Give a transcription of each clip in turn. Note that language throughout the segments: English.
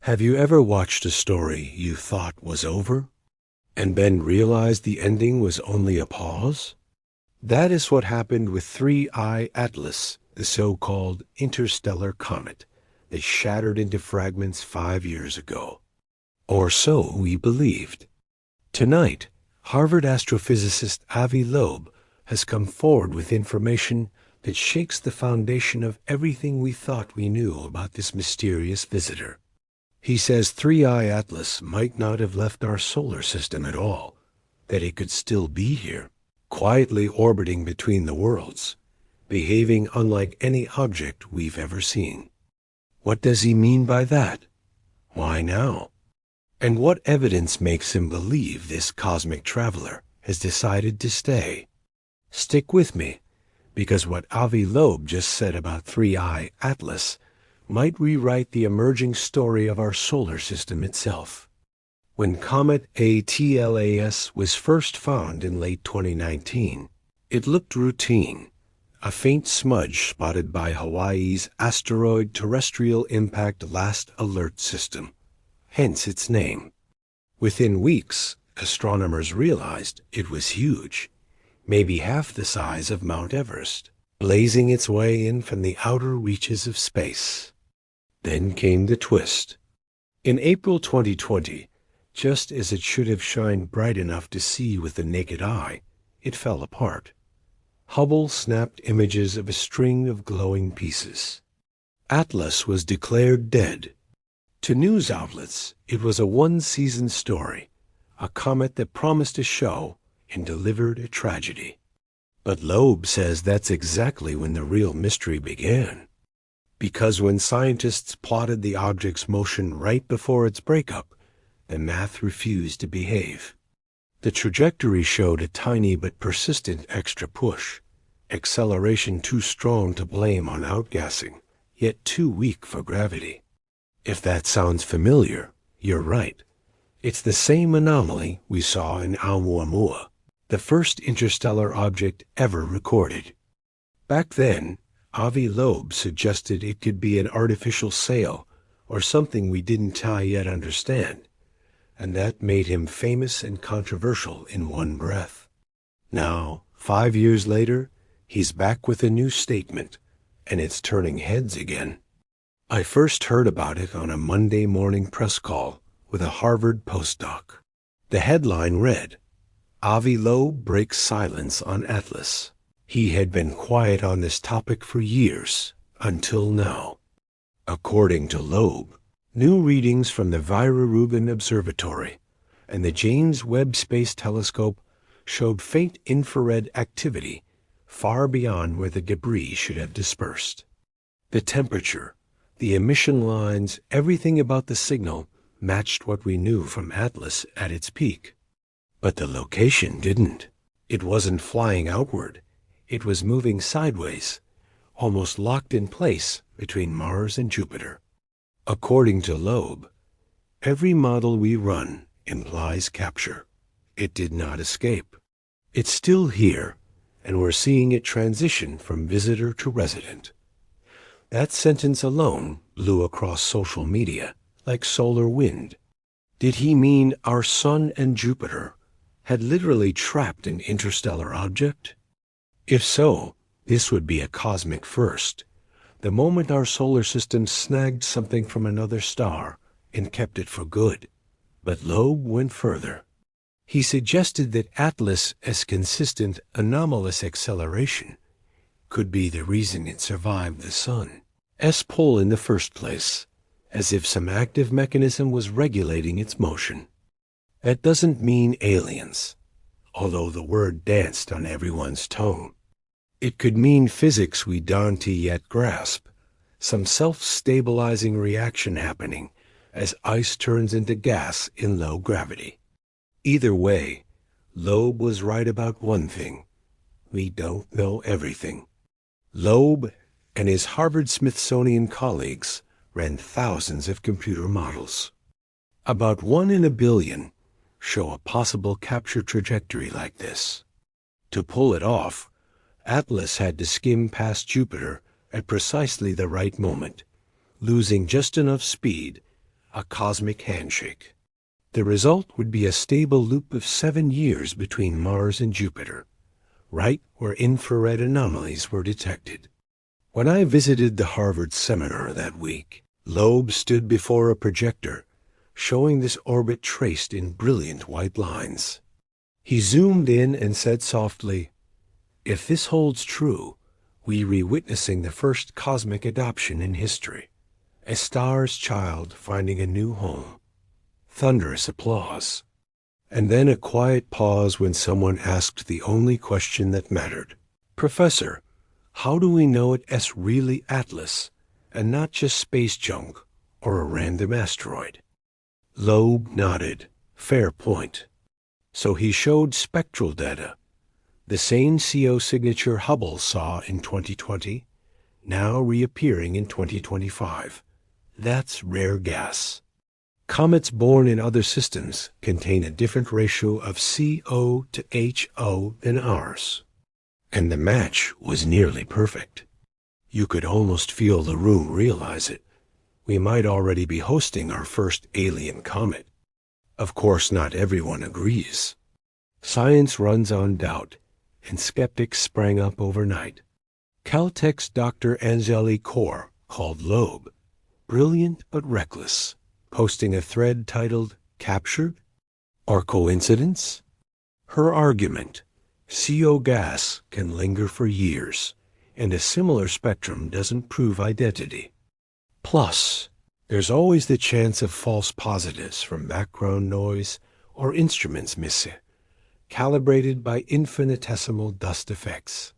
Have you ever watched a story you thought was over, and then realized the ending was only a pause? That is what happened with 3I Atlas, the so-called interstellar comet that shattered into fragments 5 years ago. Or so we believed. Tonight, Harvard astrophysicist Avi Loeb has come forward with information that shakes the foundation of everything we thought we knew about this mysterious visitor. He says 3I Atlas might not have left our solar system at all, that it could still be here, quietly orbiting between the worlds, behaving unlike any object we've ever seen. What does he mean by that? Why now? And what evidence makes him believe this cosmic traveler has decided to stay? Stick with me, because what Avi Loeb just said about 3I Atlas might rewrite the emerging story of our solar system itself. When Comet ATLAS was first found in late 2019, it looked routine, a faint smudge spotted by Hawaii's Asteroid Terrestrial Impact Last Alert System, hence its name. Within weeks, astronomers realized it was huge, maybe half the size of Mount Everest, blazing its way in from the outer reaches of space. Then came the twist. In April 2020, just as it should have shined bright enough to see with the naked eye, it fell apart. Hubble snapped images of a string of glowing pieces. Atlas was declared dead. To news outlets, it was a one-season story, a comet that promised a show and delivered a tragedy. But Loeb says that's exactly when the real mystery began. Because when scientists plotted the object's motion right before its breakup, the math refused to behave. The trajectory showed a tiny but persistent extra push, acceleration too strong to blame on outgassing, yet too weak for gravity. If that sounds familiar, you're right. It's the same anomaly we saw in Oumuamua, the first interstellar object ever recorded. Back then, Avi Loeb suggested it could be an artificial sail or something we didn't yet understand, and that made him famous and controversial in one breath. Now, 5 years later, he's back with a new statement, and it's turning heads again. I first heard about it on a Monday morning press call with a Harvard postdoc. The headline read, "Avi Loeb breaks silence on Atlas." He had been quiet on this topic for years, until now. According to Loeb, new readings from the Vera Rubin Observatory and the James Webb Space Telescope showed faint infrared activity far beyond where the debris should have dispersed. The temperature, the emission lines, everything about the signal matched what we knew from Atlas at its peak. But the location didn't. It wasn't flying outward. It was moving sideways, almost locked in place between Mars and Jupiter. According to Loeb, every model we run implies capture. It did not escape. It's still here, and we're seeing it transition from visitor to resident. That sentence alone blew across social media like solar wind. Did he mean our Sun and Jupiter had literally trapped an interstellar object? If so, this would be a cosmic first, the moment our solar system snagged something from another star and kept it for good. But Loeb went further. He suggested that Atlas' consistent anomalous acceleration could be the reason it survived the Sun's pull in the first place, as if some active mechanism was regulating its motion. That doesn't mean aliens, although the word danced on everyone's tongue. It could mean physics we don't yet grasp, some self-stabilizing reaction happening as ice turns into gas in low gravity. Either way, Loeb was right about one thing. We don't know everything. Loeb and his Harvard-Smithsonian colleagues ran thousands of computer models. About 1 in a billion show a possible capture trajectory like this. To pull it off, Atlas had to skim past Jupiter at precisely the right moment, losing just enough speed, a cosmic handshake. The result would be a stable loop of 7 years between Mars and Jupiter, right where infrared anomalies were detected. When I visited the Harvard seminar that week, Loeb stood before a projector, showing this orbit traced in brilliant white lines. He zoomed in and said softly, "If this holds true, we re-witnessing the first cosmic adoption in history, a star's child finding a new home." Thunderous applause. And then a quiet pause when someone asked the only question that mattered. "Professor, how do we know it's really Atlas and not just space junk or a random asteroid?" Loeb nodded. Fair point. So he showed spectral data. The same CO signature Hubble saw in 2020, now reappearing in 2025. That's rare gas. Comets born in other systems contain a different ratio of CO to HO than ours. And the match was nearly perfect. You could almost feel the room realize it. We might already be hosting our first alien comet. Of course, not everyone agrees. Science runs on doubt, and skeptics sprang up overnight. Caltech's Dr. Anjali Kaur called Loeb brilliant but reckless, posting a thread titled "Captured?" or "Coincidence?" Her argument: CO gas can linger for years, and a similar spectrum doesn't prove identity. Plus, there's always the chance of false positives from background noise or instruments missing, calibrated by infinitesimal dust effects.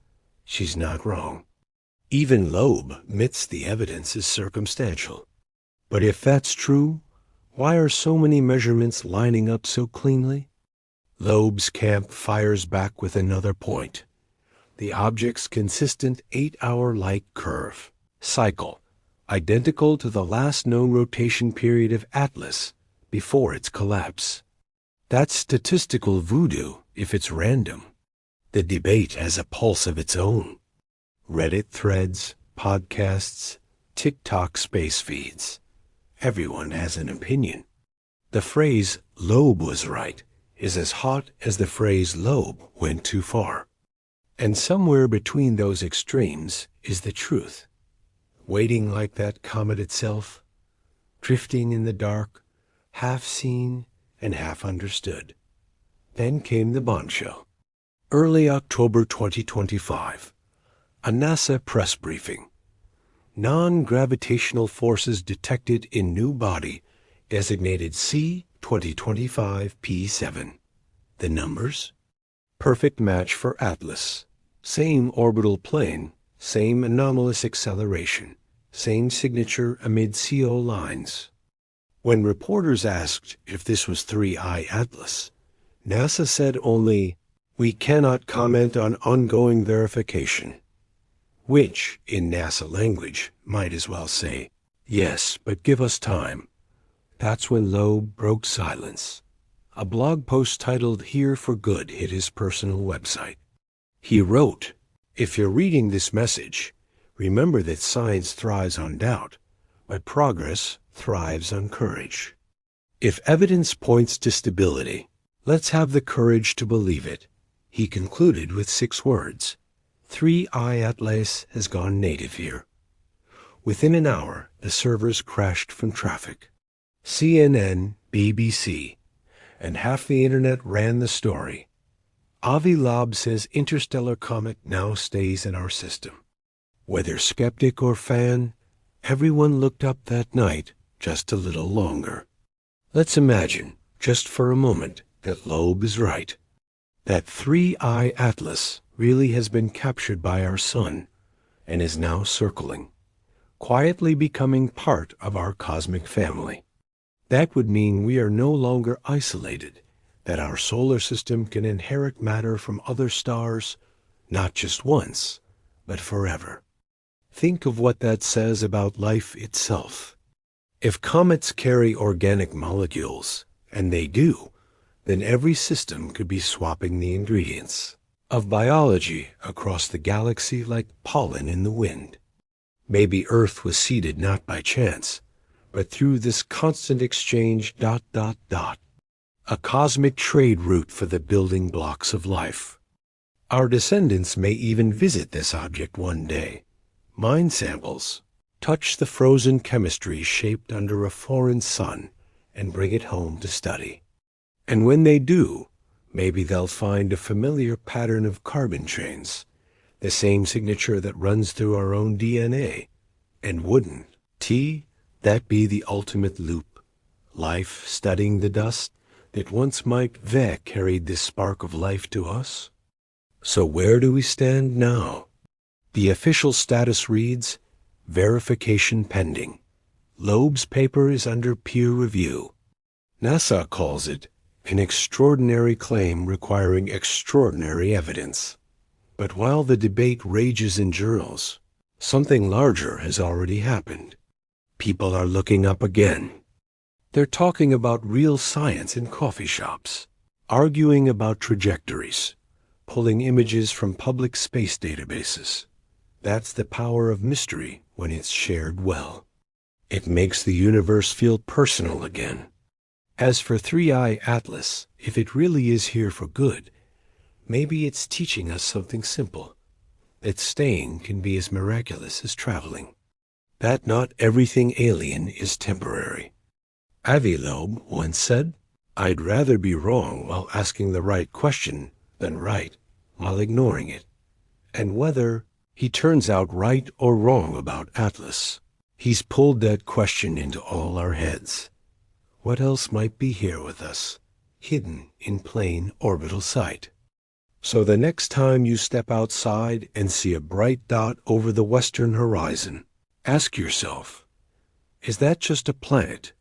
She's not wrong. Even Loeb admits the evidence is circumstantial. But if that's true, why are so many measurements lining up so cleanly? Loeb's camp fires back with another point. The object's consistent 8-hour-like curve, cycle, identical to the last known rotation period of Atlas before its collapse. That's statistical voodoo if it's random. The debate has a pulse of its own. Reddit threads, podcasts, TikTok space feeds. Everyone has an opinion. The phrase "Loeb was right" is as hot as the phrase "Loeb went too far." And somewhere between those extremes is the truth. Waiting like that comet itself, drifting in the dark, half seen and half understood. Then came the bombshell. Early October 2025. A NASA press briefing. Non-gravitational forces detected in new body designated C2025P7. The numbers? Perfect match for Atlas. Same orbital plane, same anomalous acceleration, same signature amid CO lines. When reporters asked if this was 3I Atlas, NASA said only, "We cannot comment on ongoing verification." Which, in NASA language, might as well say, "Yes, but give us time." That's when Loeb broke silence. A blog post titled "Here for Good" hit his personal website. He wrote, "If you're reading this message, remember that science thrives on doubt, but progress thrives on courage. If evidence points to stability, let's have the courage to believe it." He concluded with 6 words. 3I Atlas has gone native here. Within an hour, the servers crashed from traffic. CNN, BBC, and half the internet ran the story. Avi Loeb says Interstellar Comet now stays in our system. Whether skeptic or fan, everyone looked up that night just a little longer. Let's imagine, just for a moment, that Loeb is right. That 3I Atlas really has been captured by our sun and is now circling, quietly becoming part of our cosmic family. That would mean we are no longer isolated, that our solar system can inherit matter from other stars, not just once, but forever. Think of what that says about life itself. If comets carry organic molecules, and they do, then every system could be swapping the ingredients of biology across the galaxy like pollen in the wind. Maybe Earth was seeded not by chance, but through this constant exchange ... a cosmic trade route for the building blocks of life. Our descendants may even visit this object one day, mine samples, touch the frozen chemistry shaped under a foreign sun, and bring it home to study. And when they do, maybe they'll find a familiar pattern of carbon chains, the same signature that runs through our own DNA. And wouldn't that be the ultimate loop? Life studying the dust that once might carried this spark of life to us? So where do we stand now? The official status reads, verification pending. Loeb's paper is under peer review. NASA calls it an extraordinary claim requiring extraordinary evidence. But while the debate rages in journals, something larger has already happened. People are looking up again. They're talking about real science in coffee shops, arguing about trajectories, pulling images from public space databases. That's the power of mystery when it's shared well. It makes the universe feel personal again. As for 3i Atlas, if it really is here for good, maybe it's teaching us something simple, that staying can be as miraculous as traveling, that not everything alien is temporary. Avi Loeb once said, "I'd rather be wrong while asking the right question than right while ignoring it." And whether he turns out right or wrong about Atlas, he's pulled that question into all our heads. What else might be here with us, hidden in plain orbital sight? So the next time you step outside and see a bright dot over the western horizon, ask yourself, is that just a planet?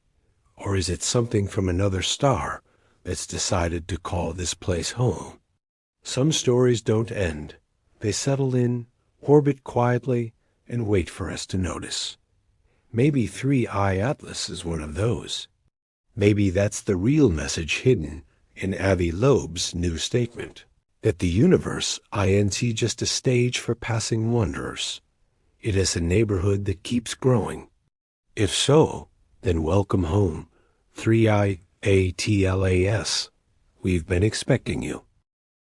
Or is it something from another star that's decided to call this place home? Some stories don't end. They settle in, orbit quietly, and wait for us to notice. Maybe 3i Atlas is one of those. Maybe that's the real message hidden in Avi Loeb's new statement, that the universe isn't just a stage for passing wanderers. It is a neighborhood that keeps growing. If so, then welcome home, 3i Atlas. We've been expecting you.